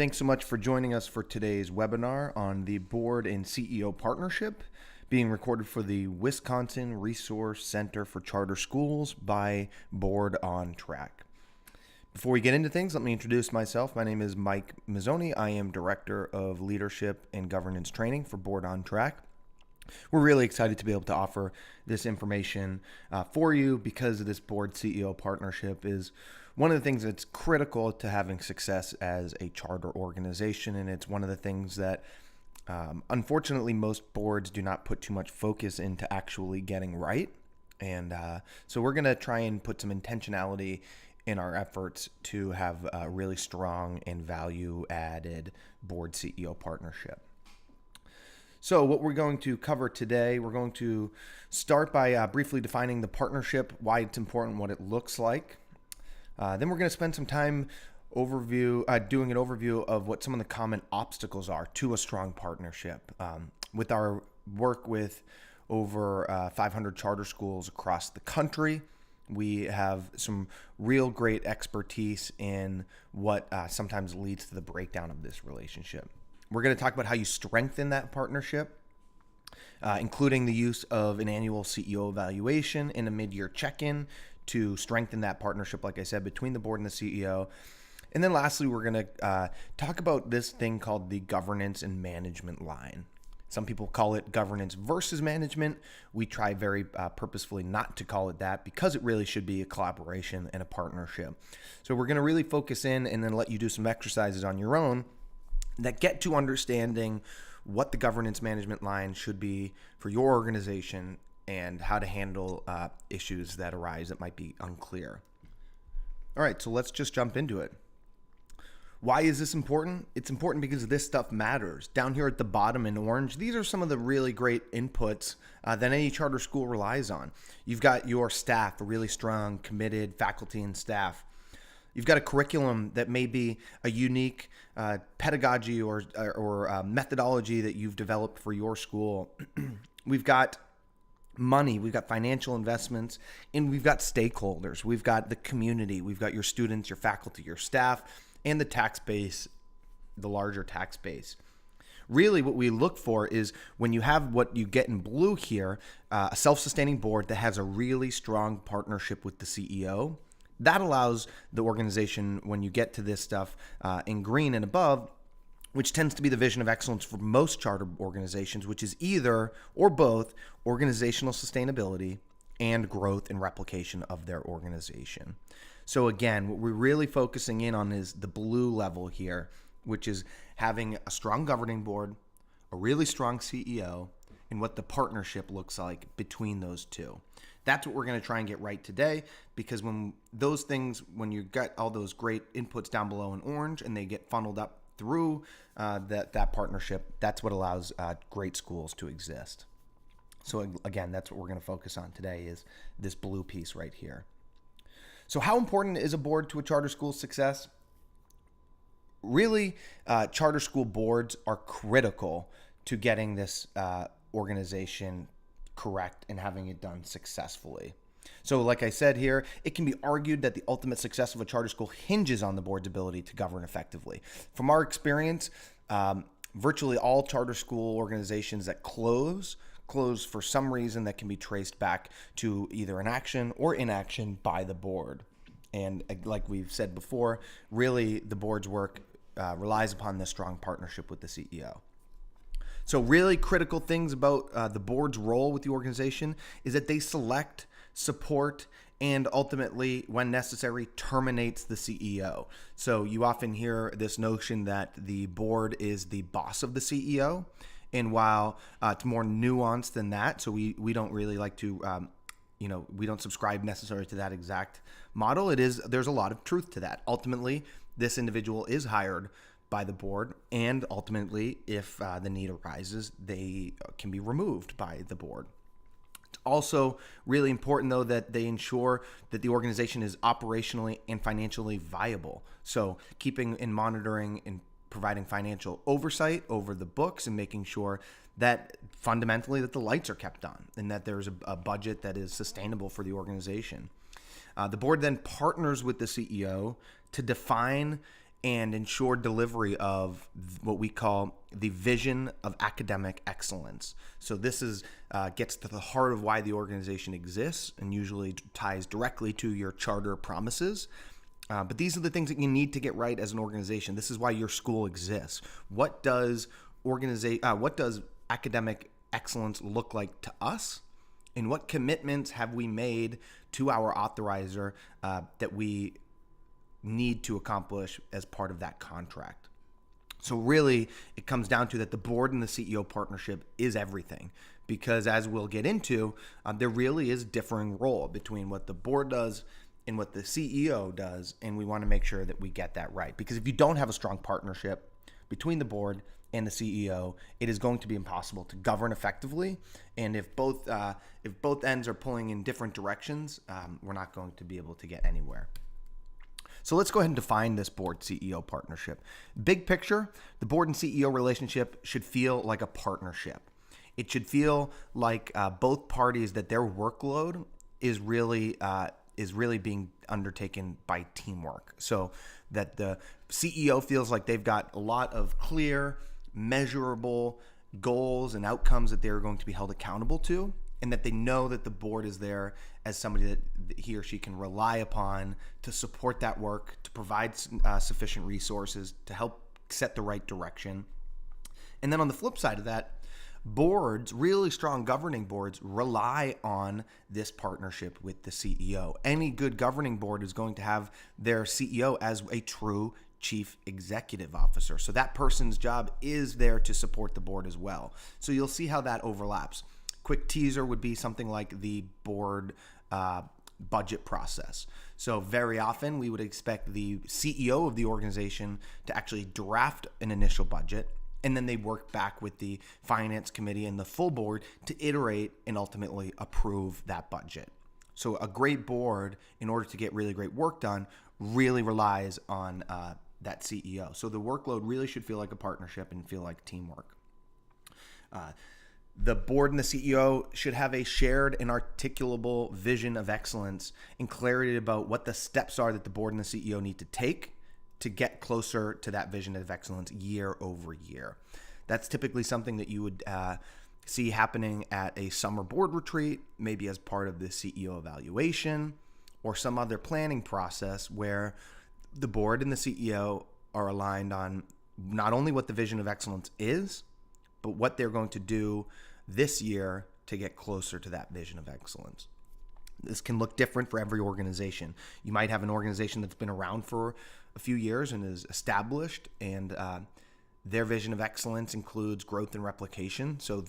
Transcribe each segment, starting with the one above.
Thanks so much for joining us for today's webinar on the Board and CEO Partnership being recorded for the Wisconsin Resource Center for Charter Schools by Board on Track. Before we get into things, let me introduce myself. My name is Mike Mazzoni. I am Director of Leadership and Governance Training for Board on Track. We're really excited to be able to offer this information for you because this Board CEO Partnership is one of the things that's critical to having success as a charter organization, and it's one of the things that unfortunately most boards do not put too much focus into actually getting right. And so we're going to try and put some intentionality in our efforts to have a really strong and value-added Board CEO Partnership. So what we're going to cover today, we're going to start by briefly defining the partnership, why it's important, what it looks like. Then we're going to spend some time doing an overview of what some of the common obstacles are to a strong partnership. With our work with over 500 charter schools across the country, we have some real great expertise in what sometimes leads to the breakdown of this relationship. We're going to talk about how you strengthen that partnership, including the use of an annual CEO evaluation and a mid-year check-in to strengthen that partnership, like I said, between the board and the CEO. And then lastly, we're going to talk about this thing called the governance and management line. Some people call it governance versus management. We try very purposefully not to call it that because it really should be a collaboration and a partnership. So we're going to really focus in and then let you do some exercises on your own that get to understanding what the governance management line should be for your organization and how to handle issues that arise that might be unclear. All right, so let's just jump into it. Why is this important? It's important because this stuff matters. Down here at the bottom in orange, these are some of the really great inputs that any charter school relies on. You've got your staff, a really strong, committed faculty and staff. You've got a curriculum that may be a unique pedagogy or methodology that you've developed for your school. We've got money, we've got financial investments, and we've got stakeholders. We've got the community, we've got your students, your faculty, your staff, and the tax base, the larger tax base. Really what we look for is when you have what you get in blue here, a self-sustaining board that has a really strong partnership with the CEO. That allows the organization, when you get to this stuff in green and above, which tends to be the vision of excellence for most charter organizations, which is either or both organizational sustainability and growth and replication of their organization. So again, what we're really focusing in on is the blue level here, which is having a strong governing board, a really strong CEO, and what the partnership looks like between those two. That's what we're going to try and get right today, because when you got all those great inputs down below in orange and they get funneled up through that partnership, that's what allows great schools to exist. So again, that's what we're going to focus on today is this blue piece right here. So how important is a board to a charter school's success? Really, charter school boards are critical to getting this organization correct and having it done successfully. So like I said here, it can be argued that the ultimate success of a charter school hinges on the board's ability to govern effectively. From our experience, virtually all charter school organizations that close for some reason that can be traced back to either an action or inaction by the board. And like we've said before, really the board's work relies upon this strong partnership with the CEO. So really critical things about the board's role with the organization is that they select, support, and ultimately, when necessary, terminates the CEO. So you often hear this notion that the board is the boss of the CEO. And while it's more nuanced than that, so we don't really like to, we don't subscribe necessarily to that exact model. There's a lot of truth to that. Ultimately, this individual is hired by the board, and ultimately, if the need arises, they can be removed by the board. It's also really important, though, that they ensure that the organization is operationally and financially viable. So keeping and monitoring and providing financial oversight over the books and making sure that fundamentally that the lights are kept on and that there's a budget that is sustainable for the organization. The board then partners with the CEO to define and ensure delivery of what we call the vision of academic excellence. So this is gets to the heart of why the organization exists and usually ties directly to your charter promises. But these are the things that you need to get right as an organization. This is why your school exists. What does academic excellence look like to us? And what commitments have we made to our authorizer that we need to accomplish as part of that contract? So really, it comes down to that the board and the CEO partnership is everything, because as we'll get into, there really is differing role between what the board does and what the CEO does, and we want to make sure that we get that right. Because if you don't have a strong partnership between the board and the CEO, it is going to be impossible to govern effectively. And if both ends are pulling in different directions, we're not going to be able to get anywhere. So let's go ahead and define this board-CEO partnership. Big picture, the board and CEO relationship should feel like a partnership. It should feel like both parties, that their workload is really being undertaken by teamwork. So that the CEO feels like they've got a lot of clear, measurable goals and outcomes that they're going to be held accountable to, and that they know that the board is there as somebody that he or she can rely upon to support that work, to provide sufficient resources, to help set the right direction. And then on the flip side of that, boards, really strong governing boards, rely on this partnership with the CEO. Any good governing board is going to have their CEO as a true chief executive officer. So that person's job is there to support the board as well. So you'll see how that overlaps. Quick teaser would be something like the board budget process. So very often we would expect the CEO of the organization to actually draft an initial budget, and then they work back with the finance committee and the full board to iterate and ultimately approve that budget. So a great board, in order to get really great work done, really relies on that CEO. So the workload really should feel like a partnership and feel like teamwork. The board and the CEO should have a shared and articulable vision of excellence and clarity about what the steps are that the board and the CEO need to take to get closer to that vision of excellence year over year. That's typically something that you would see happening at a summer board retreat, maybe as part of the CEO evaluation or some other planning process where the board and the CEO are aligned on not only what the vision of excellence is, but what they're going to do this year to get closer to that vision of excellence. This can look different for every organization. You might have an organization that's been around for a few years and is established, and their vision of excellence includes growth and replication. So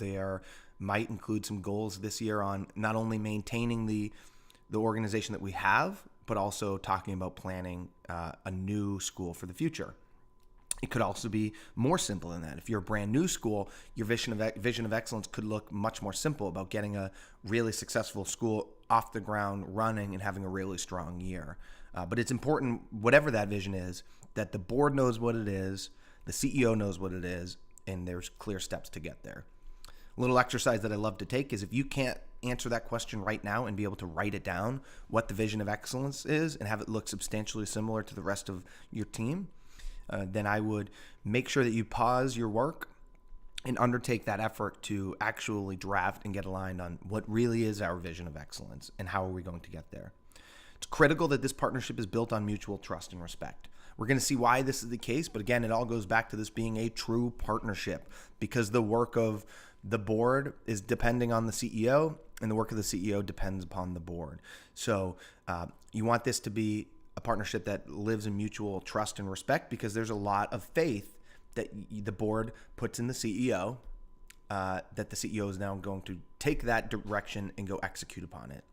might include some goals this year on not only maintaining the organization that we have, but also talking about planning a new school for the future. It could also be more simple than that. If you're a brand new school, your vision of excellence could look much more simple, about getting a really successful school off the ground running and having a really strong year. But it's important, whatever that vision is, that the board knows what it is, the CEO knows what it is, and there's clear steps to get there. A little exercise that I love to take is, if you can't answer that question right now and be able to write it down, what the vision of excellence is, and have it look substantially similar to the rest of your team, then I would make sure that you pause your work and undertake that effort to actually draft and get aligned on what really is our vision of excellence and how are we going to get there. It's critical that this partnership is built on mutual trust and respect. We're going to see why this is the case, but again, it all goes back to this being a true partnership, because the work of the board is depending on the CEO, and the work of the CEO depends upon the board. So you want this to be a partnership that lives in mutual trust and respect, because there's a lot of faith that the board puts in the CEO, that the CEO is now going to take that direction and go execute upon it.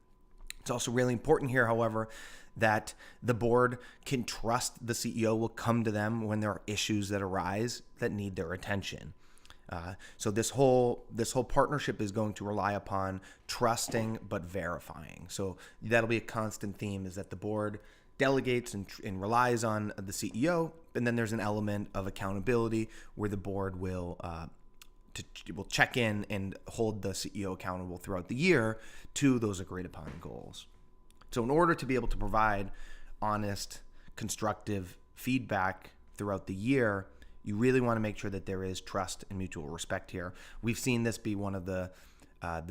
It's also really important here, however, that the board can trust the CEO will come to them when there are issues that arise that need their attention. So this whole partnership is going to rely upon trusting but verifying. So that'll be a constant theme, is that the board delegates and relies on the CEO, and then there's an element of accountability where the board will check in and hold the CEO accountable throughout the year to those agreed upon goals. So in order to be able to provide honest, constructive feedback throughout the year, you really want to make sure that there is trust and mutual respect here. We've seen this be one of the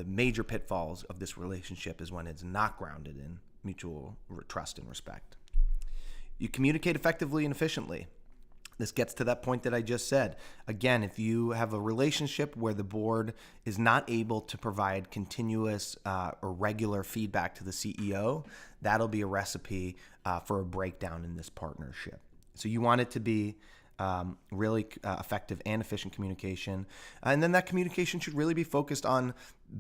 major pitfalls of this relationship is when it's not grounded in mutual trust and respect. You communicate effectively and efficiently. This gets to that point that I just said. Again, if you have a relationship where the board is not able to provide continuous or regular feedback to the CEO, that'll be a recipe for a breakdown in this partnership. So you want it to be really effective and efficient communication. And then that communication should really be focused on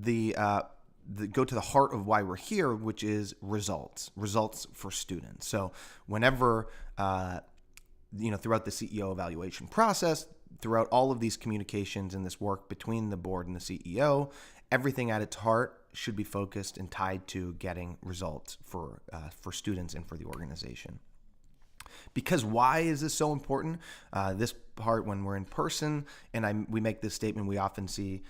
go to the heart of why we're here, which is results for students. So whenever, throughout the CEO evaluation process, throughout all of these communications and this work between the board and the CEO, everything at its heart should be focused and tied to getting results for students and for the organization. Because why is this so important? This part, when we're in person and we make this statement, we often see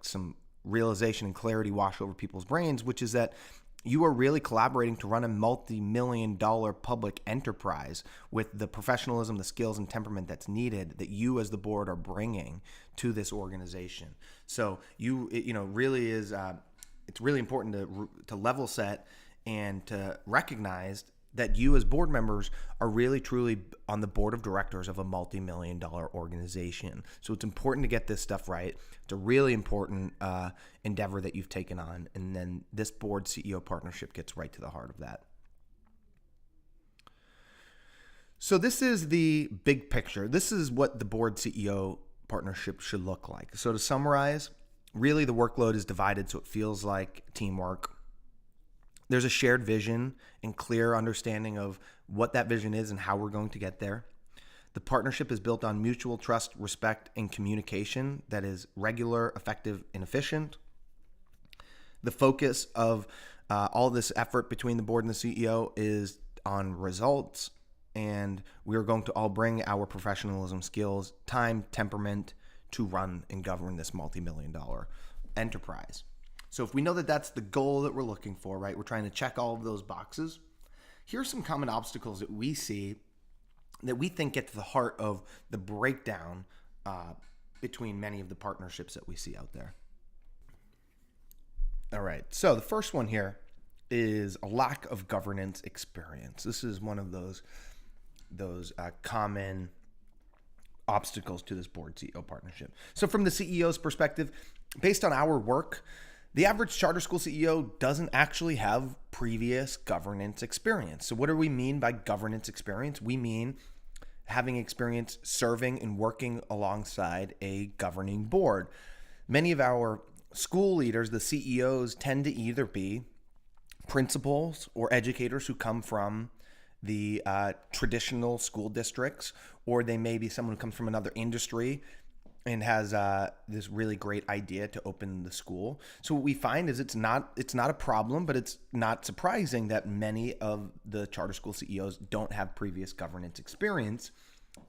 some realization and clarity wash over people's brains, which is that you are really collaborating to run a multi-million-dollar public enterprise with the professionalism, the skills, and temperament that's needed that you as the board are bringing to this organization. So really is it's really important to level set and to recognize that you as board members are really truly on the board of directors of a multi-million-dollar organization. So it's important to get this stuff right. It's a really important endeavor that you've taken on, and then this board CEO partnership gets right to the heart of that. So this is the big picture. This is what the board CEO partnership should look like. So to summarize, really the workload is divided so it feels like teamwork. There's a shared vision and clear understanding of what that vision is and how we're going to get there. The partnership is built on mutual trust, respect, and communication that is regular, effective, and efficient. The focus of all this effort between the board and the CEO is on results, and we are going to all bring our professionalism, skills, time, temperament to run and govern this multi-million-dollar enterprise. So if we know that that's the goal that we're looking for, right, we're trying to check all of those boxes, here's some common obstacles that we see that we think get to the heart of the breakdown between many of the partnerships that we see out there. All right, so the first one here is a lack of governance experience. This is one of those common obstacles to this board CEO partnership. So from the CEO's perspective, based on our work, the average charter school CEO doesn't actually have previous governance experience. So what do we mean by governance experience? We mean having experience serving and working alongside a governing board. Many of our school leaders, the CEOs, tend to either be principals or educators who come from the traditional school districts, or they may be someone who comes from another industry and has this really great idea to open the school. So what we find is it's not a problem, but it's not surprising that many of the charter school CEOs don't have previous governance experience,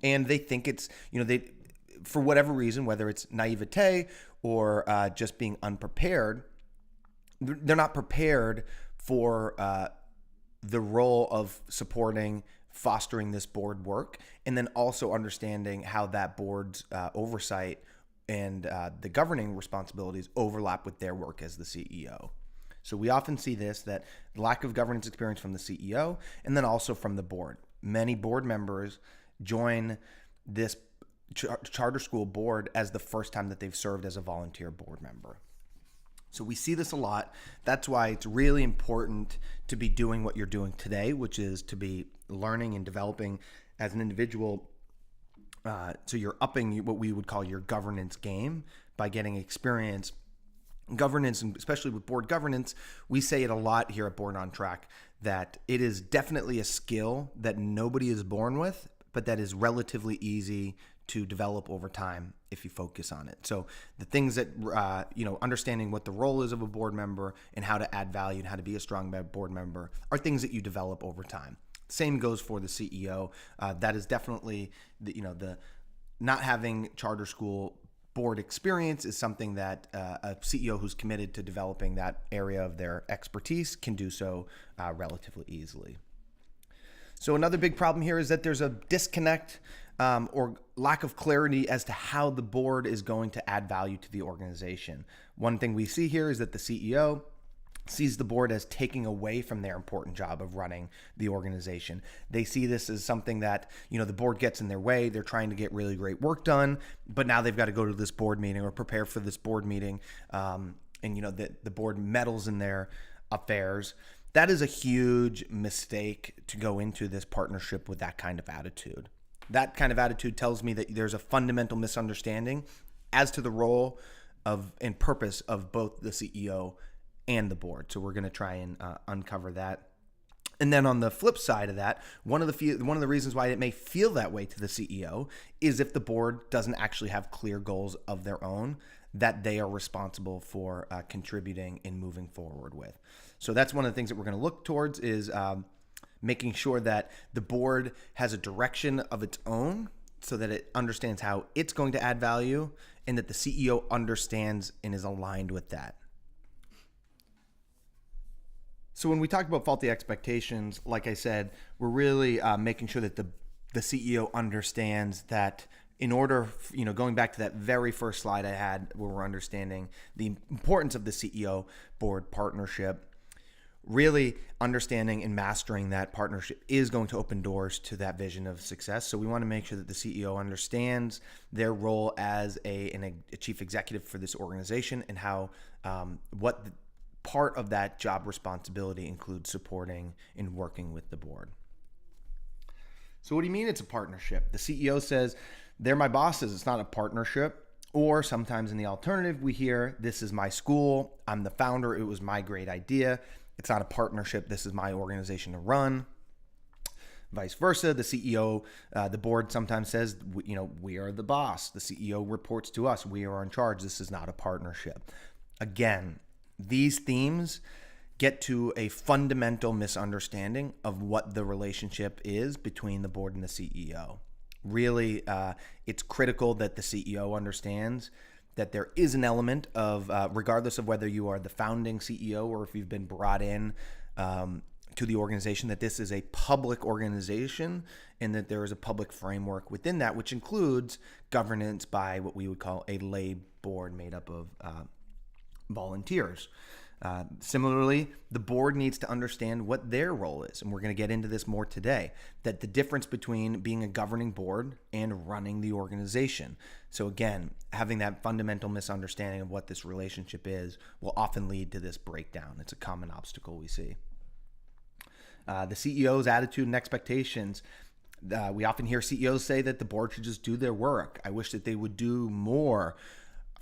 and they think it's, they, for whatever reason, whether it's naivete or just being unprepared, they're not prepared for the role of supporting, fostering this board work, and then also understanding how that board's oversight and the governing responsibilities overlap with their work as the CEO. So we often see that lack of governance experience from the CEO and then also from the board. Many board members join this charter school board as the first time that they've served as a volunteer board member. So we see this a lot. That's why it's really important to be doing what you're doing today, which is to be learning and developing as an individual. So you're upping what we would call your governance game by getting experience. Governance, and especially with board governance, we say it a lot here at Board on Track that it is definitely a skill that nobody is born with, but that is relatively easy to develop over time if you focus on it. So the things that, understanding what the role is of a board member and how to add value and how to be a strong board member are things that you develop over time. Same goes for the CEO. That is definitely, the not having charter school board experience is something that a CEO who's committed to developing that area of their expertise can do so relatively easily. So another big problem here is that there's a disconnect or lack of clarity as to how the board is going to add value to the organization. One thing we see here is that the CEO sees the board as taking away from their important job of running the organization. They see this as something that, the board gets in their way. They're trying to get really great work done, but now they've got to go to this board meeting or prepare for this board meeting. The board meddles in their affairs. That is a huge mistake to go into this partnership with that kind of attitude. That kind of attitude tells me that there's a fundamental misunderstanding as to the role of and purpose of both the CEO and the board. So we're going to try and uncover that. And then on the flip side of that, one of the reasons why it may feel that way to the CEO is if the board doesn't actually have clear goals of their own that they are responsible for contributing and moving forward with. So that's one of the things that we're going to look towards is making sure that the board has a direction of its own so that it understands how it's going to add value and that the CEO understands and is aligned with that. So when we talk about faulty expectations, like I said, we're really making sure that the CEO understands that in order, going back to that very first slide I had where we're understanding the importance of the CEO board partnership, really understanding and mastering that partnership is going to open doors to that vision of success. So we want to make sure that the CEO understands their role as a chief executive for this organization and how what part of that job responsibility includes supporting and working with the board. So what do you mean it's a partnership? The CEO says, they're my bosses. It's not a partnership. Or sometimes in the alternative, we hear, this is my school. I'm the founder. It was my great idea. It's not a partnership. This is my organization to run. Vice versa. The CEO, the board sometimes says, we are the boss. The CEO reports to us. We are in charge. This is not a partnership. Again, these themes get to a fundamental misunderstanding of what the relationship is between the board and the CEO. Really, it's critical that the CEO understands that there is an element of, regardless of whether you are the founding CEO or if you've been brought in to the organization, that this is a public organization and that there is a public framework within that, which includes governance by what we would call a lay board made up of volunteers. Similarly, the board needs to understand what their role is, and we're going to get into this more today, that the difference between being a governing board and running the organization. So again, having that fundamental misunderstanding of what this relationship is will often lead to this breakdown. It's a common obstacle we see. The CEO's attitude and expectations. We often hear CEOs say that the board should just do their work. I wish that they would do more.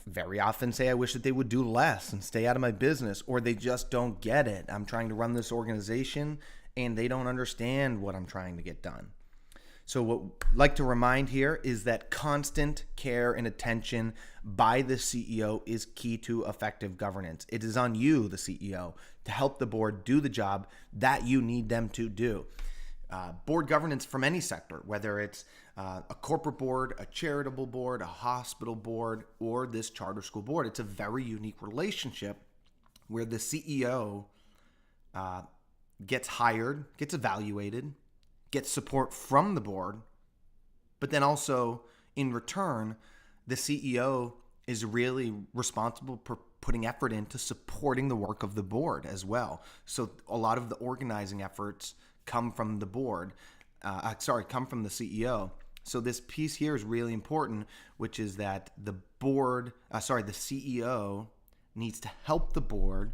Very often say, I wish that they would do less and stay out of my business, or they just don't get it. I'm trying to run this organization and they don't understand what I'm trying to get done. So what I'd like to remind here is that constant care and attention by the CEO is key to effective governance. It is on you, the CEO, to help the board do the job that you need them to do. Board governance from any sector, whether it's a corporate board, a charitable board, a hospital board, or this charter school board. It's a very unique relationship where the CEO gets hired, gets evaluated, gets support from the board, but then also in return, the CEO is really responsible for putting effort into supporting the work of the board as well. So a lot of the organizing efforts come from the board, come from the CEO. So this piece here is really important, which is that the CEO needs to help the board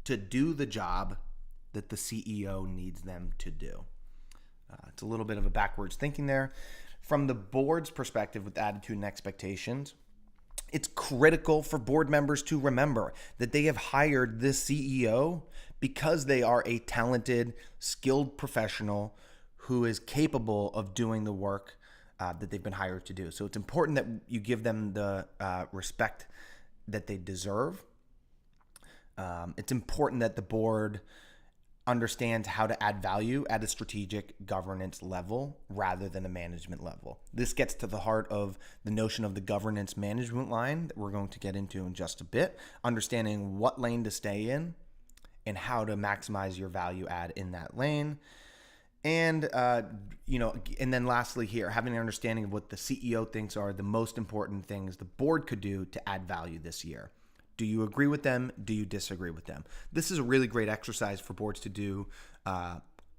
to do the job that the CEO needs them to do. It's a little bit of a backwards thinking there. From the board's perspective with attitude and expectations, it's critical for board members to remember that they have hired this CEO because they are a talented, skilled professional who is capable of doing the work that they've been hired to do. So it's important that you give them the respect that they deserve. It's important that the board understands how to add value at a strategic governance level rather than a management level. This gets to the heart of the notion of the governance management line that we're going to get into in just a bit, understanding what lane to stay in and how to maximize your value add in that lane. And, and then lastly here, having an understanding of what the CEO thinks are the most important things the board could do to add value this year. Do you agree with them? Do you disagree with them? This is a really great exercise for boards to do,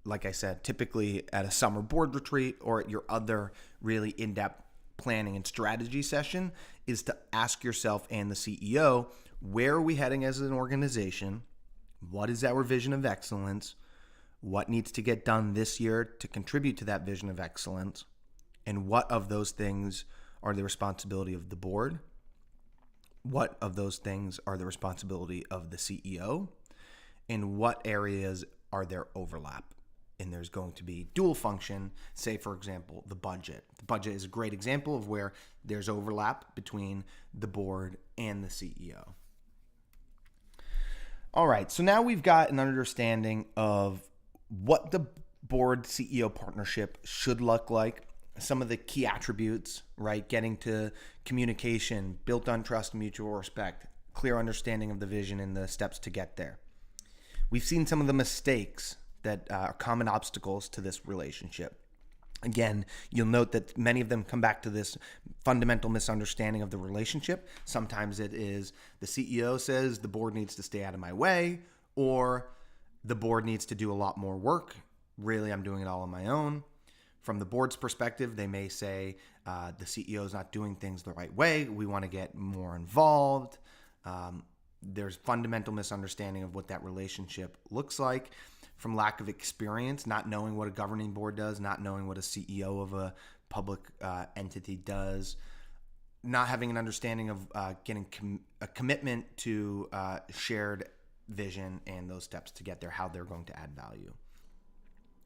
like I said, typically at a summer board retreat or at your other really in-depth planning and strategy session, is to ask yourself and the CEO, where are we heading as an organization? What is our vision of excellence? What needs to get done this year to contribute to that vision of excellence? And what of those things are the responsibility of the board? What of those things are the responsibility of the CEO? And what areas are there overlap? And there's going to be dual function, say, for example, the budget. The budget is a great example of where there's overlap between the board and the CEO. All right, so now we've got an understanding of what the board CEO partnership should look like, some of the key attributes, right? Getting to communication built on trust and mutual respect, clear understanding of the vision and the steps to get there. We've seen some of the mistakes that are common obstacles to this relationship. Again, you'll note that many of them come back to this fundamental misunderstanding of the relationship. Sometimes it is the CEO says the board needs to stay out of my way, or the board needs to do a lot more work. Really, I'm doing it all on my own. From the board's perspective, they may say the CEO is not doing things the right way. We want to get more involved. There's fundamental misunderstanding of what that relationship looks like from lack of experience, not knowing what a governing board does, not knowing what a CEO of a public entity does, not having an understanding of getting a commitment to shared vision and those steps to get there, how they're going to add value.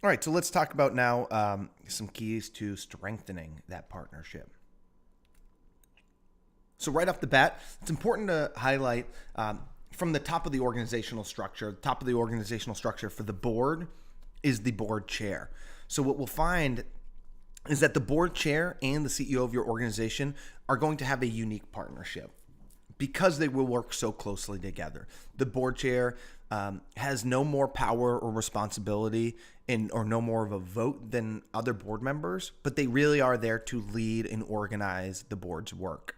All right, so let's talk about now some keys to strengthening that partnership. So right off the bat, it's important to highlight from the top of the organizational structure, for the board is the board chair. So what we'll find is that the board chair and the CEO of your organization are going to have a unique partnership because they will work so closely together. The board chair has no more power or responsibility or no more of a vote than other board members, but they really are there to lead and organize the board's work.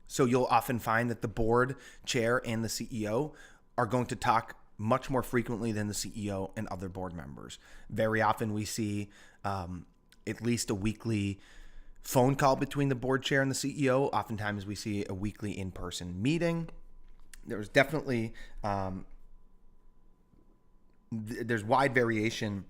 So you'll often find that the board chair and the CEO are going to talk much more frequently than the CEO and other board members. Very often we see at least a weekly phone call between the board chair and the CEO. Oftentimes we see a weekly in-person meeting. There's definitely there's wide variation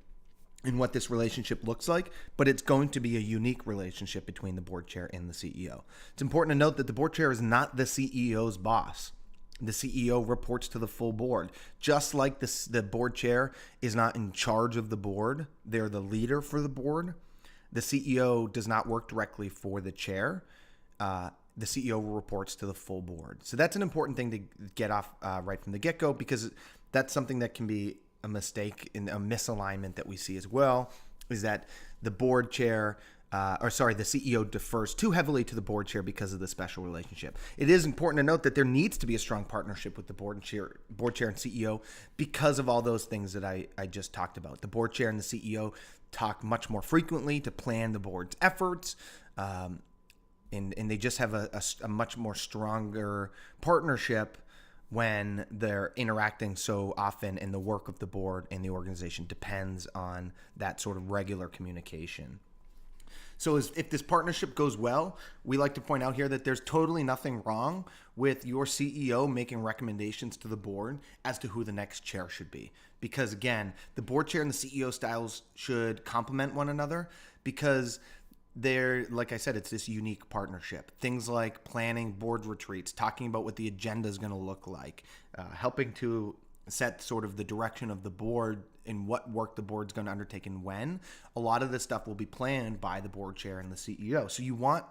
in what this relationship looks like, but it's going to be a unique relationship between the board chair and the CEO. It's important to note that the board chair is not the CEO's boss. The CEO reports to the full board. Just like the board chair is not in charge of the board, they're the leader for the board. The CEO does not work directly for the chair. The CEO reports to the full board. So that's an important thing to get off right from the get-go, because that's something that can be a mistake in a misalignment that we see as well, is that the board chair, the CEO defers too heavily to the board chair because of the special relationship. It is important to note that there needs to be a strong partnership with the board chair and CEO because of all those things that I just talked about. The board chair and the CEO talk much more frequently to plan the board's efforts, and they just have a much more stronger partnership when they're interacting so often, and the work of the board and the organization depends on that sort of regular communication. So if this partnership goes well, we like to point out here that there's totally nothing wrong with your CEO making recommendations to the board as to who the next chair should be. Because again, the board chair and the CEO styles should complement one another, because they're, like I said, it's this unique partnership. Things like planning board retreats, talking about what the agenda is going to look like, helping to set sort of the direction of the board and what work the board's going to undertake and when. A lot of this stuff will be planned by the board chair and the CEO. So you want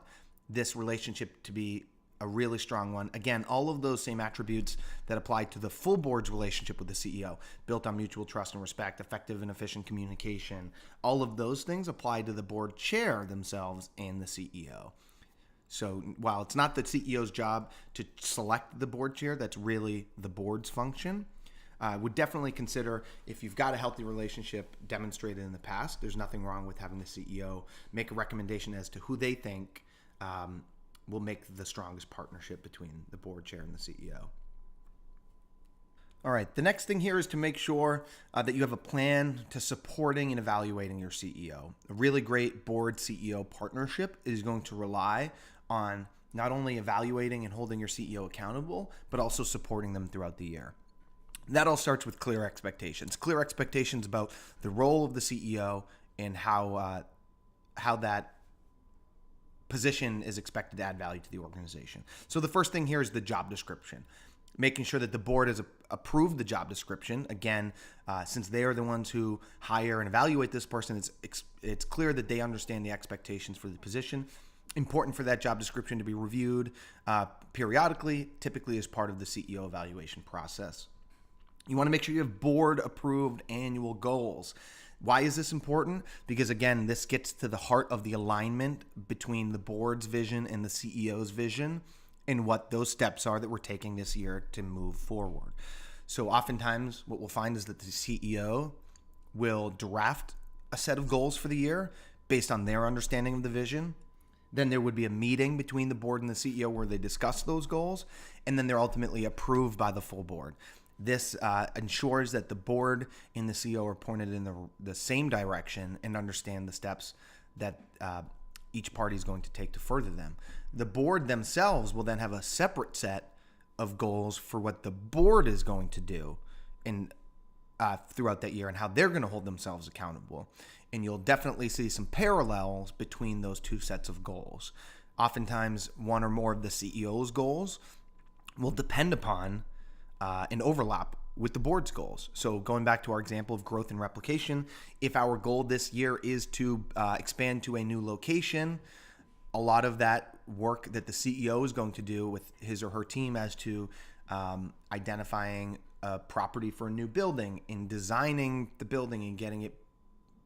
this relationship to be a really strong one. Again, all of those same attributes that apply to the full board's relationship with the CEO, built on mutual trust and respect, effective and efficient communication, all of those things apply to the board chair themselves and the CEO. So while it's not the CEO's job to select the board chair, that's really the board's function. Would definitely consider, if you've got a healthy relationship demonstrated in the past, there's nothing wrong with having the CEO make a recommendation as to who they think will make the strongest partnership between the board chair and the CEO. All right, the next thing here is to make sure that you have a plan to supporting and evaluating your CEO. A really great board CEO partnership is going to rely on not only evaluating and holding your CEO accountable, but also supporting them throughout the year. That all starts with clear expectations. Clear expectations about the role of the CEO and how that position is expected to add value to the organization. So the first thing here is the job description. Making sure that the board has approved the job description. Again, since they are the ones who hire and evaluate this person, it's clear that they understand the expectations for the position. Important for that job description to be reviewed periodically, typically as part of the CEO evaluation process. You want to make sure you have board-approved annual goals. Why is this important? Because, again, this gets to the heart of the alignment between the board's vision and the CEO's vision, and what those steps are that we're taking this year to move forward. So oftentimes what we'll find is that the CEO will draft a set of goals for the year based on their understanding of the vision. Then there would be a meeting between the board and the CEO where they discuss those goals, and then they're ultimately approved by the full board. This ensures that the board and the CEO are pointed in the same direction and understand the steps that each party is going to take to further them. The board themselves will then have a separate set of goals for what the board is going to do throughout that year and how they're going to hold themselves accountable. And you'll definitely see some parallels between those two sets of goals. Oftentimes, one or more of the CEO's goals will depend upon and overlap with the board's goals. So going back to our example of growth and replication, if our goal this year is to expand to a new location, a lot of that work that the CEO is going to do with his or her team as to identifying a property for a new building and designing the building and getting it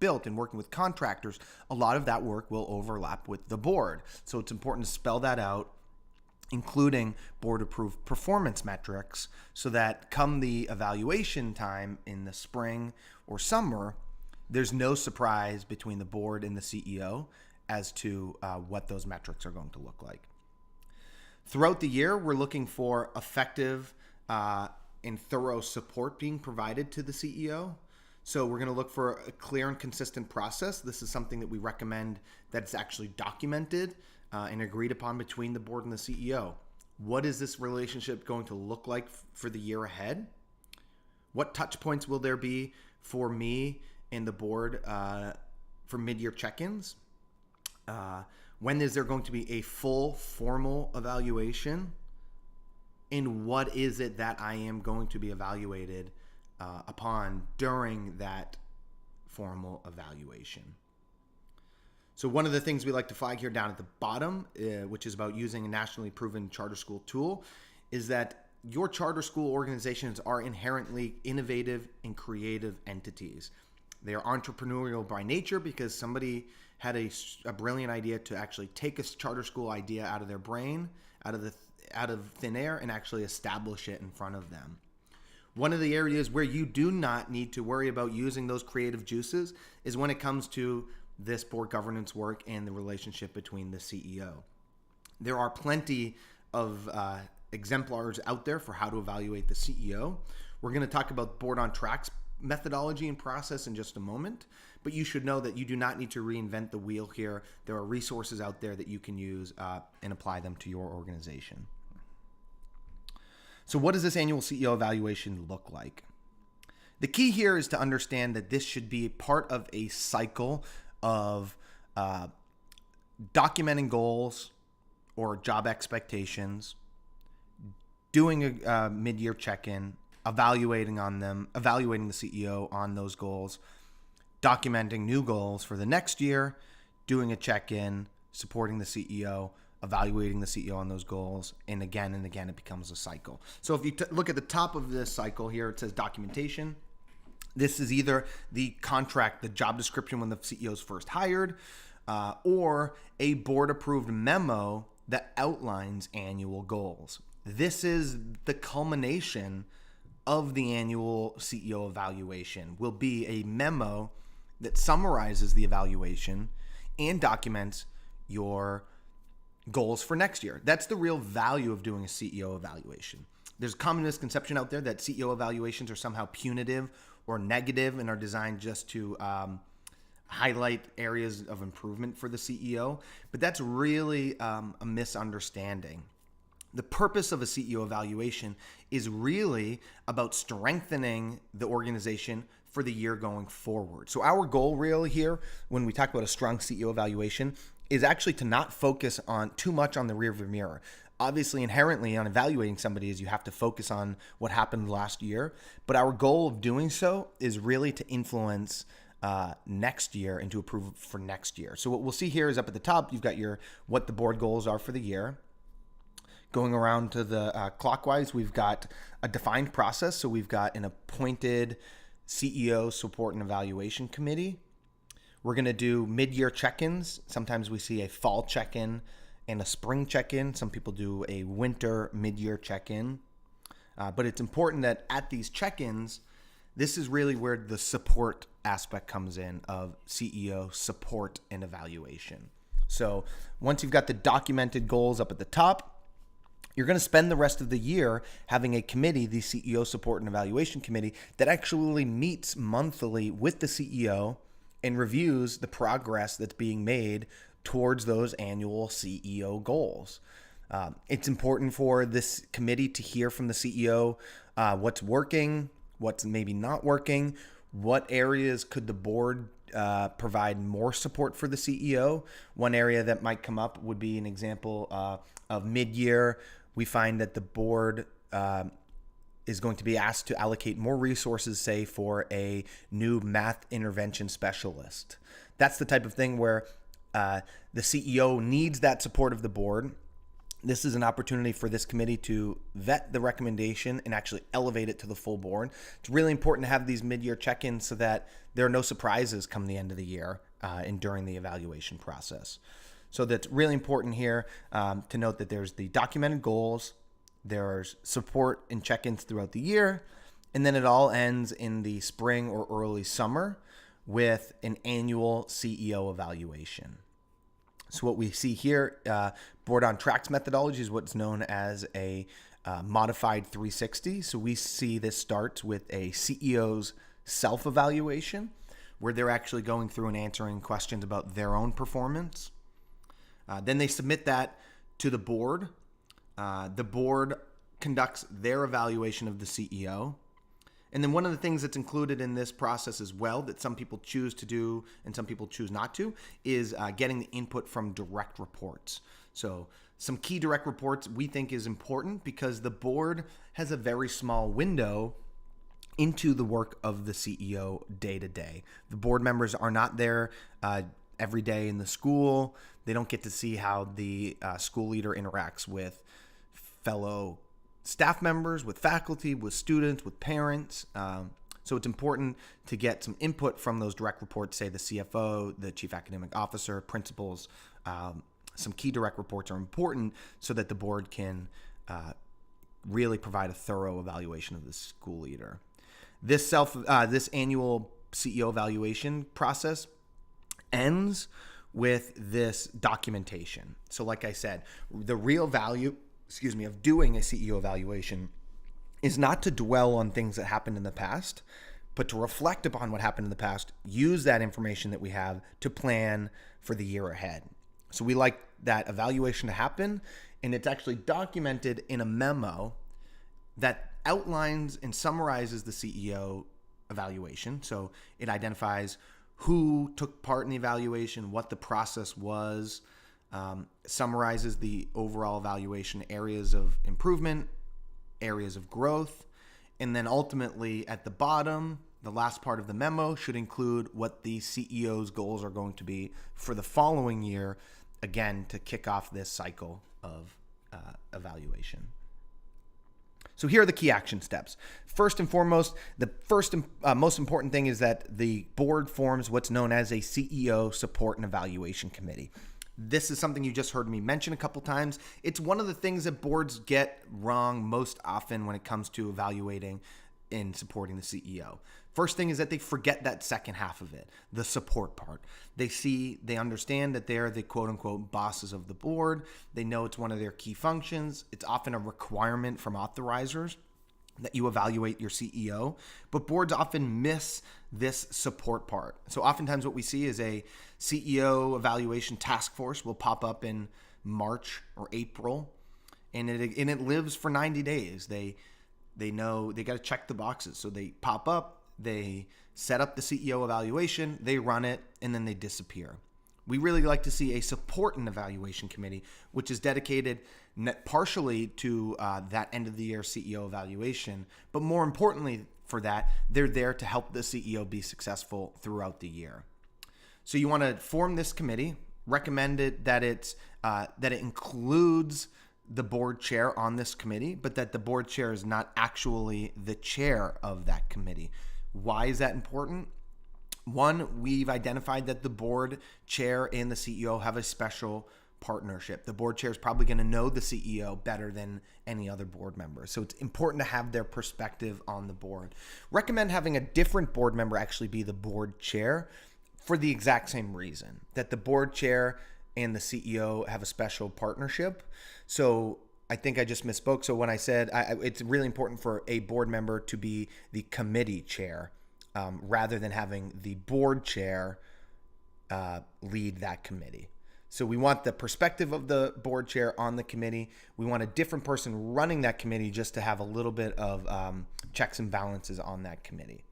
built and working with contractors, a lot of that work will overlap with the board. So it's important to spell that out, including board-approved performance metrics, so that come the evaluation time in the spring or summer, there's no surprise between the board and the CEO as to what those metrics are going to look like. Throughout the year, we're looking for effective and thorough support being provided to the CEO. So we're going to look for a clear and consistent process. This is something that we recommend that's actually documented and agreed upon between the board and the CEO. What is this relationship going to look like for the year ahead? What touch points will there be for me and the board for mid-year check-ins? When is there going to be a full formal evaluation? And what is it that I am going to be evaluated upon during that formal evaluation? So one of the things we like to flag here down at the bottom, which is about using a nationally proven charter school tool, is that your charter school organizations are inherently innovative and creative entities. They are entrepreneurial by nature because somebody had a brilliant idea to actually take a charter school idea out of their brain, out of thin air, and actually establish it in front of them. One of the areas where you do not need to worry about using those creative juices is when it comes to this board governance work and the relationship between the CEO. There are plenty of exemplars out there for how to evaluate the CEO. We're going to talk about Board on Track's methodology and process in just a moment, but you should know that you do not need to reinvent the wheel here. There are resources out there that you can use and apply them to your organization. So what does this annual CEO evaluation look like? The key here is to understand that this should be part of a cycle of documenting goals or job expectations, doing a mid-year check-in, evaluating the CEO on those goals, documenting new goals for the next year, doing a check-in, supporting the CEO, evaluating the CEO on those goals, and again it becomes a cycle. So if you look at the top of this cycle here, it says documentation. This is either the contract, the job description when the CEO is first hired, or a board-approved memo that outlines annual goals. This is the culmination of the annual CEO evaluation will be a memo that summarizes the evaluation and documents your goals for next year. That's the real value of doing a CEO evaluation. There's a common misconception out there that CEO evaluations are somehow punitive or negative and are designed just to highlight areas of improvement for the CEO, but that's really a misunderstanding. The purpose of a CEO evaluation is really about strengthening the organization for the year going forward. So our goal really here, when we talk about a strong CEO evaluation, is actually to not focus on too much on the rearview mirror. Obviously, inherently on evaluating somebody is you have to focus on what happened last year, but our goal of doing so is really to influence next year and to approve for next year. So what we'll see here is up at the top, you've got your what the board goals are for the year. Going around to the clockwise, we've got a defined process. So we've got an appointed CEO support and evaluation committee. We're going to do mid-year check-ins. Sometimes we see a fall check-in and a spring check-in. Some people do a winter mid-year check-in. But it's important that at these check-ins, this is really where the support aspect comes in of CEO support and evaluation. So once you've got the documented goals up at the top, you're going to spend the rest of the year having a committee, the CEO Support and Evaluation Committee, that actually meets monthly with the CEO and reviews the progress that's being made towards those annual CEO goals. It's important for this committee to hear from the CEO what's working, what's maybe not working, what areas could the board provide more support for the CEO. One area that might come up would be an example of mid-year. We find that the board is going to be asked to allocate more resources, say, for a new math intervention specialist. That's the type of thing where the CEO needs that support of the board. This is an opportunity for this committee to vet the recommendation and actually elevate it to the full board. It's really important to have these mid-year check-ins so that there are no surprises come the end of the year and during the evaluation process. So that's really important here to note that there's the documented goals, there's support and check-ins throughout the year, and then it all ends in the spring or early summer with an annual CEO evaluation. So what we see here, Board on Tracks methodology is what's known as a modified 360. So we see this starts with a CEO's self-evaluation, where they're actually going through and answering questions about their own performance. Then they submit that to the board. The board conducts their evaluation of the CEO. And then one of the things that's included in this process as well that some people choose to do and some people choose not to is getting the input from direct reports. So some key direct reports we think is important because the board has a very small window into the work of the CEO day to day. The board members are not there every day in the school. They don't get to see how the school leader interacts with fellow staff members, with faculty, with students, with parents. So it's important to get some input from those direct reports, say the CFO, the chief academic officer, principals. Some key direct reports are important so that the board can really provide a thorough evaluation of the school leader. This annual CEO evaluation process ends with this documentation. So like I said, the real value, of doing a CEO evaluation is not to dwell on things that happened in the past, but to reflect upon what happened in the past, use that information that we have to plan for the year ahead. So we like that evaluation to happen, and it's actually documented in a memo that outlines and summarizes the CEO evaluation. So it identifies who took part in the evaluation, what the process was, summarizes the overall evaluation, areas of improvement, areas of growth, and then ultimately at the bottom, the last part of the memo should include what the CEO's goals are going to be for the following year, again, to kick off this cycle of evaluation. So here are the key action steps. First and foremost, the first and most important thing is that the board forms what's known as a CEO Support and Evaluation Committee. This is something you just heard me mention a couple times. It's one of the things that boards get wrong most often when it comes to evaluating in supporting the CEO. First thing is that they forget that second half of it, the support part. They understand that they're the quote unquote bosses of the board. They know it's one of their key functions. It's often a requirement from authorizers that you evaluate your CEO, but boards often miss this support part. So oftentimes what we see is a CEO evaluation task force will pop up in March or April, and it lives for 90 days. They know they got to check the boxes. So they pop up, they set up the CEO evaluation, they run it, and then they disappear. We really like to see a support and evaluation committee, which is dedicated partially to that end of the year CEO evaluation. But more importantly for that, they're there to help the CEO be successful throughout the year. So you want to form this committee, recommend it that it includes the board chair on this committee, but that the board chair is not actually the chair of that committee. Why is that important? One, we've identified that the board chair and the CEO have a special partnership. The board chair is probably going to know the CEO better than any other board member. So it's important to have their perspective on the board. Recommend having a different board member actually be the board chair for the exact same reason, that the board chair and the CEO have a special partnership. So I think I just misspoke. So when I said it's really important for a board member to be the committee chair, rather than having the board chair lead that committee. So we want the perspective of the board chair on the committee. We want a different person running that committee just to have a little bit of checks and balances on that committee.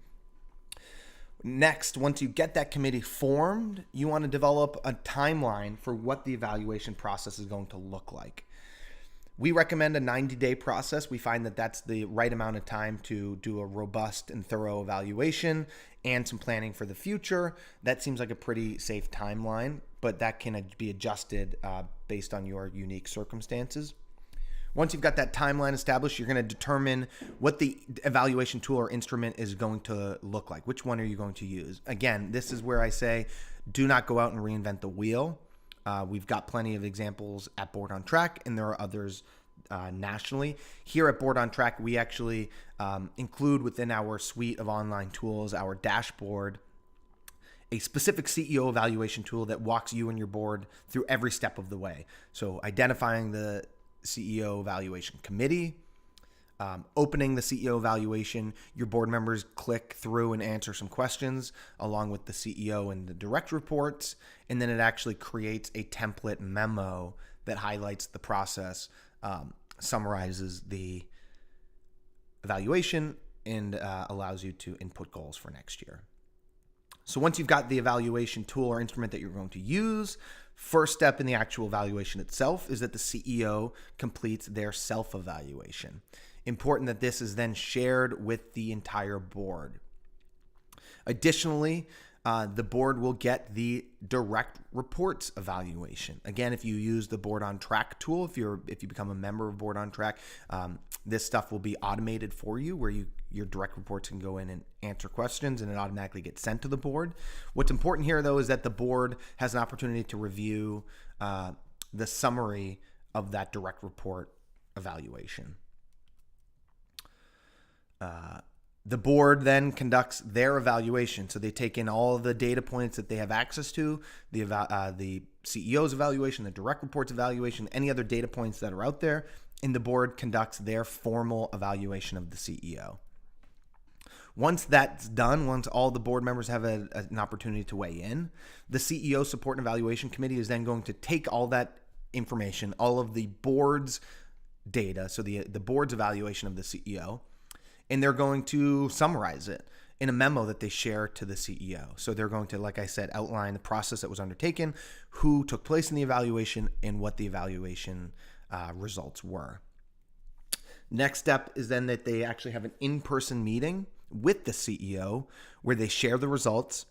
Next, once you get that committee formed, you want to develop a timeline for what the evaluation process is going to look like. We recommend a 90-day process. We find that that's the right amount of time to do a robust and thorough evaluation and some planning for the future. That seems like a pretty safe timeline, but that can be adjusted based on your unique circumstances. Once you've got that timeline established, you're going to determine what the evaluation tool or instrument is going to look like. Which one are you going to use? Again, this is where I say, do not go out and reinvent the wheel. We've got plenty of examples at Board on Track, and there are others nationally. Here at Board on Track, we actually include within our suite of online tools, our dashboard, a specific CEO evaluation tool that walks you and your board through every step of the way. So identifying the CEO evaluation committee, opening the CEO evaluation, your board members click through and answer some questions along with the CEO and the direct reports, and then it actually creates a template memo that highlights the process, summarizes the evaluation, and allows you to input goals for next year. So once you've got the evaluation tool or instrument that you're going to use, first step in the actual evaluation itself is that the CEO completes their self-evaluation. Important that this is then shared with the entire board. Additionally, the board will get the direct reports evaluation. Again, if you use the Board on Track tool, if you become a member of Board on Track, this stuff will be automated for you, where your direct reports can go in and answer questions, and it automatically gets sent to the board. What's important here, though, is that the board has an opportunity to review the summary of that direct report evaluation. The board then conducts their evaluation. So they take in all of the data points that they have access to, the CEO's evaluation, the direct reports evaluation, any other data points that are out there, and the board conducts their formal evaluation of the CEO. Once that's done, once all the board members have an opportunity to weigh in, the CEO Support and Evaluation Committee is then going to take all that information, all of the board's data, so the board's evaluation of the CEO, and they're going to summarize it in a memo that they share to the CEO. So they're going to, like I said, outline the process that was undertaken, who took place in the evaluation, and what the evaluation results were. Next step is then that they actually have an in-person meeting with the CEO where they share the results,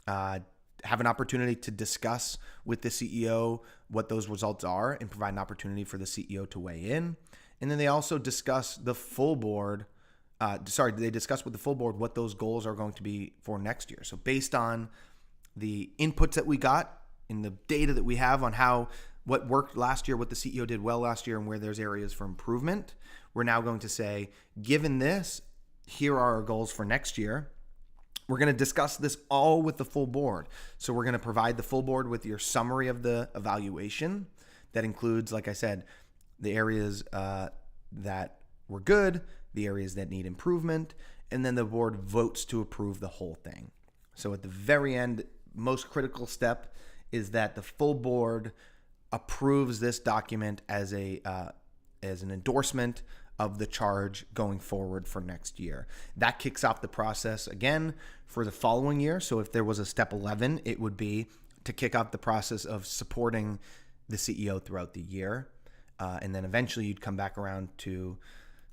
have an opportunity to discuss with the CEO what those results are, and provide an opportunity for the CEO to weigh in. And then they also discuss the full board. They discuss with the full board what those goals are going to be for next year. So based on the inputs that we got and the data that we have on what worked last year, what the CEO did well last year, and where there's areas for improvement, we're now going to say, given this, here are our goals for next year. We're going to discuss this all with the full board. So we're going to provide the full board with your summary of the evaluation. That includes, like I said, the areas that were good, the areas that need improvement, and then the board votes to approve the whole thing. So at the very end, most critical step is that the full board approves this document as an endorsement of the charge going forward for next year. That kicks off the process again for the following year. So if there was a step 11, it would be to kick off the process of supporting the CEO throughout the year. And then eventually you'd come back around to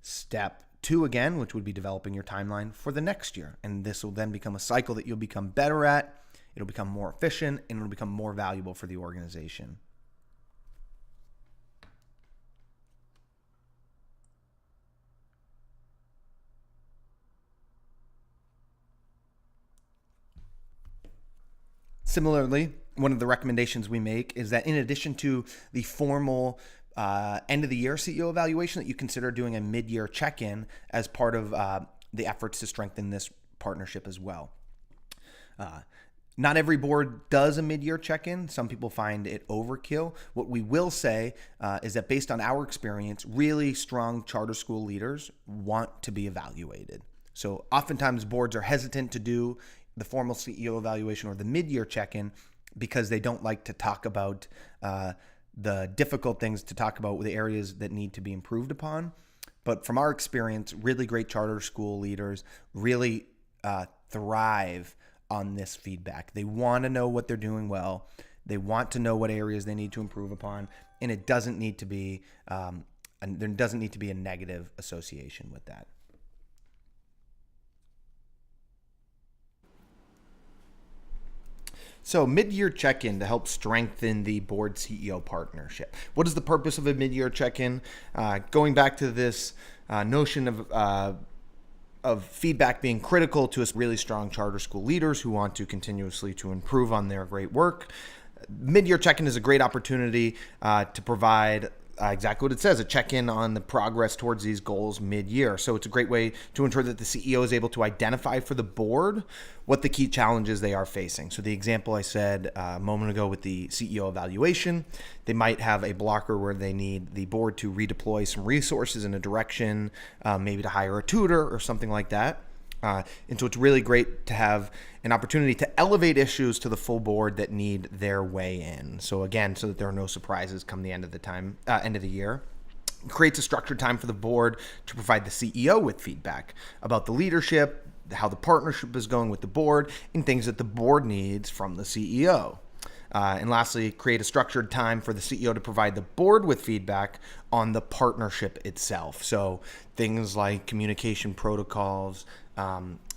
step 2 again, which would be developing your timeline for the next year. And this will then become a cycle that you'll become better at. It'll become more efficient and it'll become more valuable for the organization. Similarly, one of the recommendations we make is that in addition to the formal end of the year CEO evaluation, that you consider doing a mid-year check-in as part of the efforts to strengthen this partnership as well. Not every board does a mid-year check-in. Some people find it overkill. What we will say is that based on our experience, really strong charter school leaders want to be evaluated. So oftentimes boards are hesitant to do the formal CEO evaluation or the mid-year check-in because they don't like to talk about the difficult things, to talk about the areas that need to be improved upon. But from our experience, really great charter school leaders really thrive on this feedback. They want to know what they're doing well. They want to know what areas they need to improve upon, and it doesn't need to be there doesn't need to be a negative association with that. So mid-year check-in to help strengthen the board CEO partnership. What is the purpose of a mid-year check-in? Going back to this notion of feedback being critical to us really strong charter school leaders who want to continuously to improve on their great work. Mid-year check-in is a great opportunity to provide exactly what it says, a check-in on the progress towards these goals mid-year. So it's a great way to ensure that the CEO is able to identify for the board what the key challenges they are facing. So the example I said a moment ago with the CEO evaluation, they might have a blocker where they need the board to redeploy some resources in a direction, maybe to hire a tutor or something like that. And so it's really great to have an opportunity to elevate issues to the full board that need their way in. So again, so that there are no surprises come the end of the year. It creates a structured time for the board to provide the CEO with feedback about the leadership, how the partnership is going with the board, and things that the board needs from the CEO. And lastly, create a structured time for the CEO to provide the board with feedback on the partnership itself. So things like communication protocols,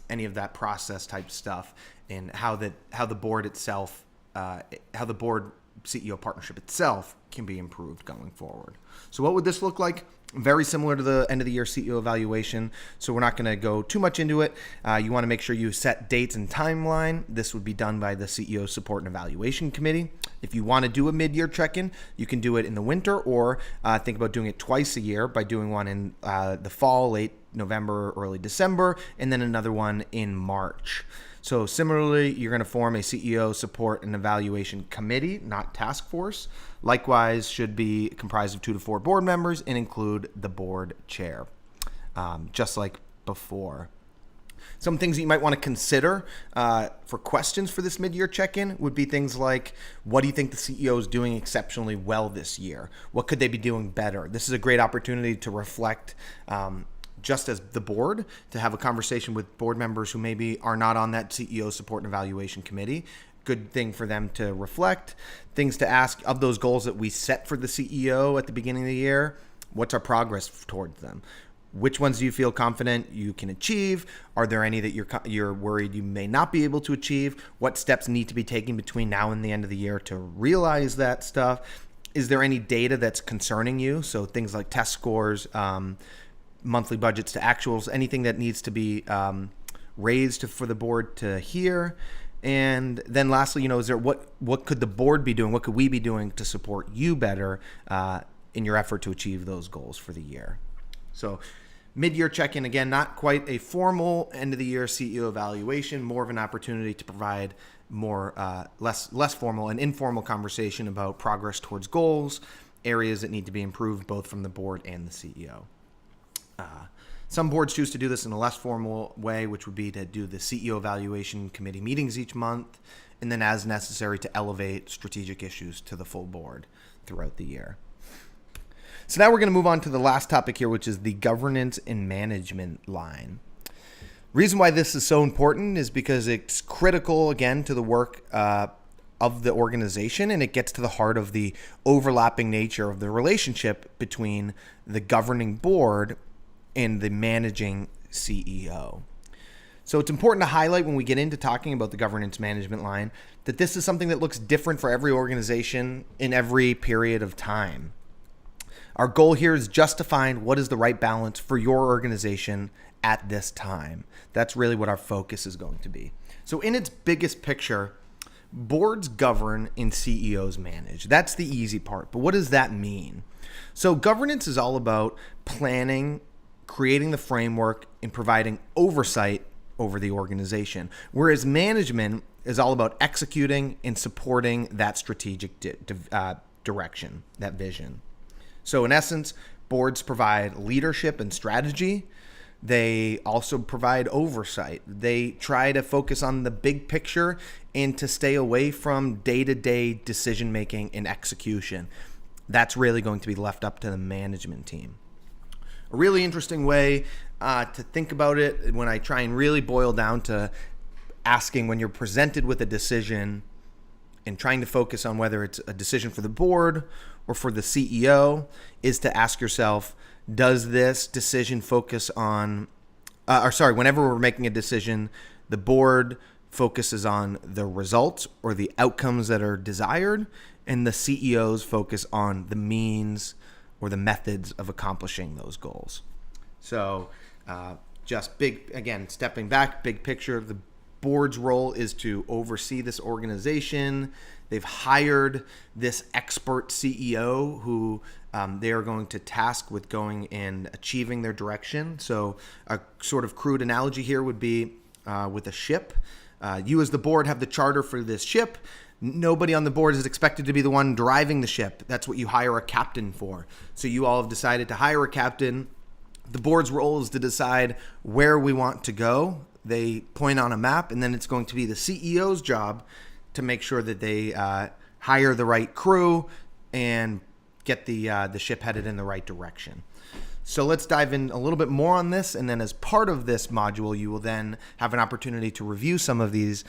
any of that process type stuff, and how the board itself, how the board CEO partnership itself can be improved going forward. So what would this look like? Very similar to the end of the year CEO evaluation. So we're not going to go too much into it. You want to make sure you set dates and timeline. This would be done by the CEO Support and Evaluation Committee. If you want to do a mid-year check-in, you can do it in the winter, or think about doing it twice a year by doing one in the fall, late November, early December, and then another one in March. So similarly, you're going to form a CEO Support and Evaluation Committee, not task force. Likewise, should be comprised of 2 to 4 board members and include the board chair, just like before. Some things that you might want to consider for questions for this mid-year check-in would be things like, what do you think the CEO is doing exceptionally well this year? What could they be doing better? This is a great opportunity to reflect just as the board, to have a conversation with board members who maybe are not on that CEO Support and Evaluation Committee. Good thing for them to reflect. Things to ask of those goals that we set for the CEO at the beginning of the year. What's our progress towards them? Which ones do you feel confident you can achieve? Are there any that you're worried you may not be able to achieve? What steps need to be taken between now and the end of the year to realize that stuff? Is there any data that's concerning you? So things like test scores, monthly budgets to actuals, anything that needs to be raised for the board to hear. And then lastly, is there what could the board be doing? What could we be doing to support you better in your effort to achieve those goals for the year? So Mid-year check-in, again, not quite a formal end-of-the-year CEO evaluation, more of an opportunity to provide more less formal and informal conversation about progress towards goals, areas that need to be improved both from the board and the CEO. Some boards choose to do this in a less formal way, which would be to do the CEO evaluation committee meetings each month, and then as necessary to elevate strategic issues to the full board throughout the year. So now we're going to move on to the last topic here, which is the governance and management line. Reason why this is so important is because it's critical, again, to the work of the organization, and it gets to the heart of the overlapping nature of the relationship between the governing board and the managing CEO. So it's important to highlight when we get into talking about the governance management line that this is something that looks different for every organization in every period of time. Our goal here is just to find what is the right balance for your organization at this time. That's really what our focus is going to be. So in its biggest picture, boards govern and CEOs manage. That's the easy part. But what does that mean? So governance is all about planning, creating the framework, and providing oversight over the organization. Whereas management is all about executing and supporting that strategic direction, that vision. So in essence, boards provide leadership and strategy. They also provide oversight. They try to focus on the big picture and to stay away from day-to-day decision-making and execution. That's really going to be left up to the management team. A really interesting way to think about it when I try and really boil down to asking when you're presented with a decision and trying to focus on whether it's a decision for the board or for the CEO is to ask yourself, does this decision focus on, whenever we're making a decision, the board focuses on the results or the outcomes that are desired, and the CEOs focus on the means or the methods of accomplishing those goals. So stepping back, big picture, the board's role is to oversee this organization. They've hired this expert CEO who they are going to task with going and achieving their direction. So a sort of crude analogy here would be with a ship. You as the board have the charter for this ship. Nobody on the board is expected to be the one driving the ship. That's what you hire a captain for. So you all have decided to hire a captain. The board's role is to decide where we want to go. They point on a map, and then it's going to be the CEO's job to make sure that they hire the right crew and get the ship headed in the right direction. So let's dive in a little bit more on this, and then as part of this module, you will then have an opportunity to review some of these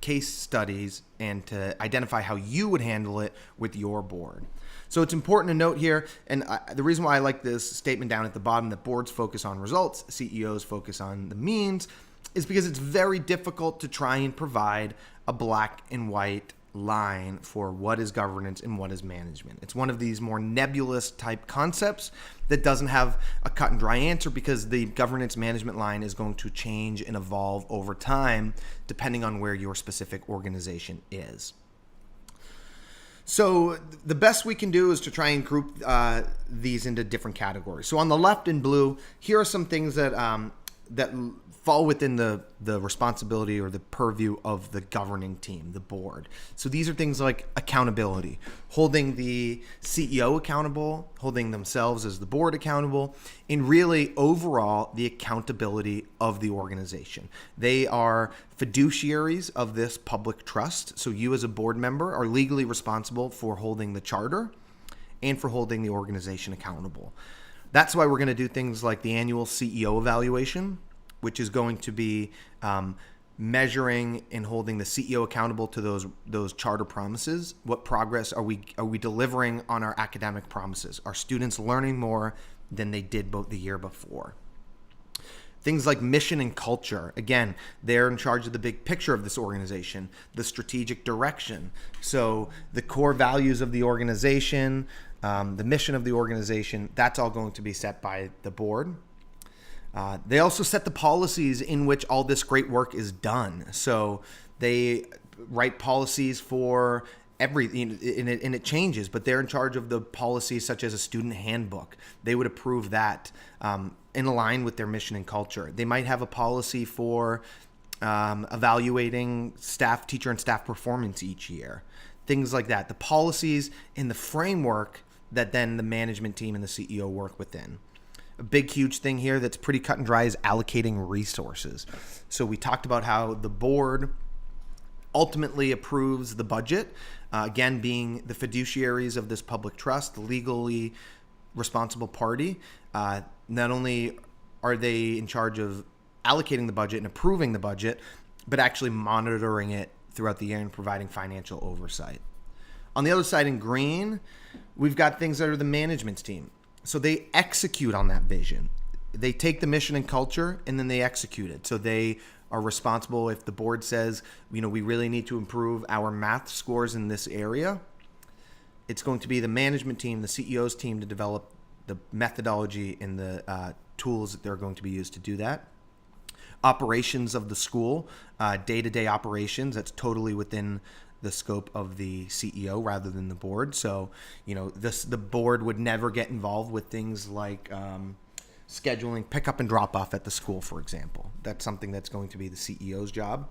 case studies and to identify how you would handle it with your board. So it's important to note here, and the reason why I like this statement down at the bottom that boards focus on results, CEOs focus on the means, is because it's very difficult to try and provide a black and white line for what is governance and what is management. It's one of these more nebulous type concepts that doesn't have a cut and dry answer because the governance management line is going to change and evolve over time depending on where your specific organization is. So the best we can do is to try and group these into different categories. So on the left in blue, here are some things that fall within the responsibility or the purview of the governing team, the board. So these are things like accountability, holding the CEO accountable, holding themselves as the board accountable, and really overall the accountability of the organization. They are fiduciaries of this public trust. So you as a board member are legally responsible for holding the charter and for holding the organization accountable. That's why we're going to do things like the annual CEO evaluation, which is going to be measuring and holding the CEO accountable to those charter promises. What progress are we delivering on our academic promises? Are students learning more than they did both the year before? Things like mission and culture. Again, they're in charge of the big picture of this organization, the strategic direction. So the core values of the organization, the mission of the organization, that's all going to be set by the board. They also set the policies in which all this great work is done. So they write policies for everything, and it changes, but they're in charge of the policies such as a student handbook. They would approve that in line with their mission and culture. They might have a policy for evaluating teacher and staff performance each year, things like that. The policies and the framework that then the management team and the CEO work within. A big, huge thing here that's pretty cut and dry is allocating resources. So we talked about how the board ultimately approves the budget, again, being the fiduciaries of this public trust, the legally responsible party. Not only are they in charge of allocating the budget and approving the budget, but actually monitoring it throughout the year and providing financial oversight. On the other side in green, we've got things that are the management team. So they execute on that vision. They take the mission and culture and then they execute it. So they are responsible if the board says, we really need to improve our math scores in this area. It's going to be the management team, the CEO's team, to develop the methodology and the tools that they're going to be used to do that. Operations of the school, day-to-day operations, that's totally within the scope of the CEO rather than the board. So, the board would never get involved with things like scheduling pickup and drop off at the school, for example. That's something that's going to be the CEO's job.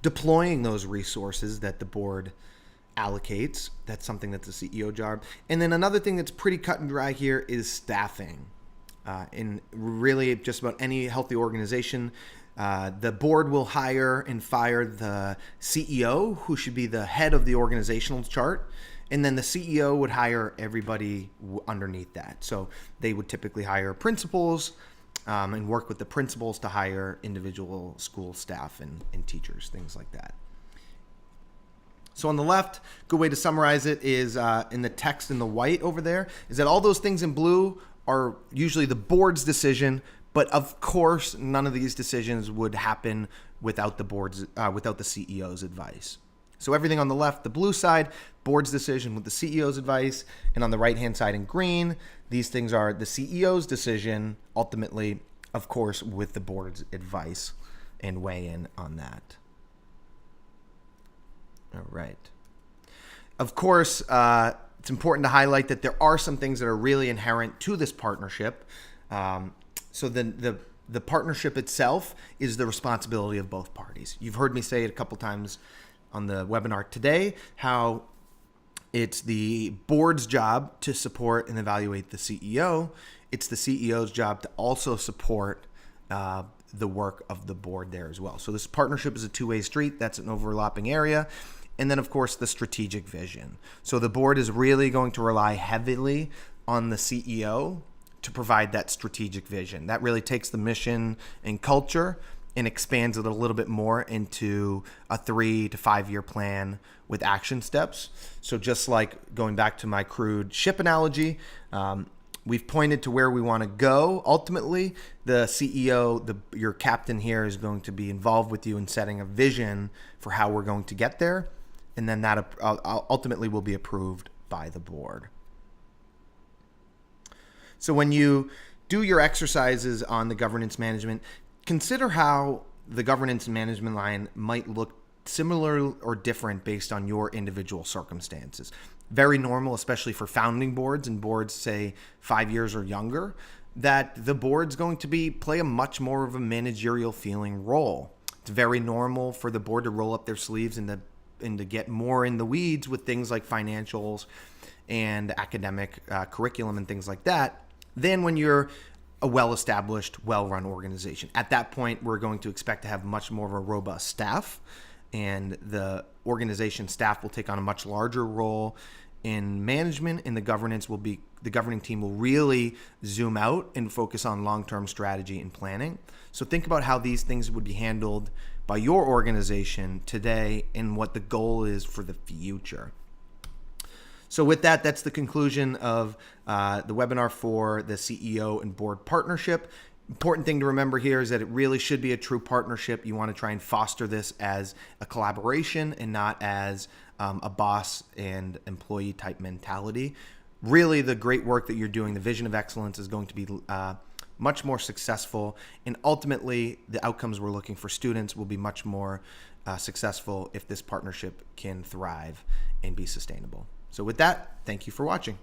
Deploying those resources that the board allocates, that's something that's the CEO job. And then another thing that's pretty cut and dry here is staffing. In really just about any healthy organization, the board will hire and fire the CEO, who should be the head of the organizational chart. And then the CEO would hire everybody underneath that. So they would typically hire principals and work with the principals to hire individual school staff and teachers, things like that. So on the left, good way to summarize it is in the text in the white over there, is that all those things in blue are usually the board's decision. But of course, none of these decisions would happen without the CEO's advice. So everything on the left, the blue side, board's decision with the CEO's advice, and on the right-hand side in green, these things are the CEO's decision, ultimately, of course, with the board's advice and weigh in on that. All right. Of course, it's important to highlight that there are some things that are really inherent to this partnership. So the partnership itself is the responsibility of both parties. You've heard me say it a couple times on the webinar today, how it's the board's job to support and evaluate the CEO. It's the CEO's job to also support the work of the board there as well. So this partnership is a two-way street. That's an overlapping area. And then, of course, the strategic vision. So the board is really going to rely heavily on the CEO to provide that strategic vision. That really takes the mission and culture and expands it a little bit more into a 3 to 5 year plan with action steps. So just like going back to my crude ship analogy, we've pointed to where we want to go. Ultimately, the CEO, your captain here, is going to be involved with you in setting a vision for how we're going to get there. And then that ultimately will be approved by the board. So when you do your exercises on the governance management, consider how the governance management line might look similar or different based on your individual circumstances. Very normal, especially for founding boards and boards, say 5 years or younger, that the board's going to play a much more of a managerial feeling role. It's very normal for the board to roll up their sleeves and to get more in the weeds with things like financials and academic curriculum and things like that than when you're a well-established, well-run organization. At that point, we're going to expect to have much more of a robust staff, and the organization staff will take on a much larger role in management, and the governing team will really zoom out and focus on long-term strategy and planning. So think about how these things would be handled by your organization today and what the goal is for the future. So with that, that's the conclusion of the webinar for the CEO and board partnership. Important thing to remember here is that it really should be a true partnership. You want to try and foster this as a collaboration and not as a boss and employee type mentality. Really, the great work that you're doing, the vision of excellence, is going to be much more successful, and ultimately the outcomes we're looking for students will be much more successful if this partnership can thrive and be sustainable. So with that, thank you for watching.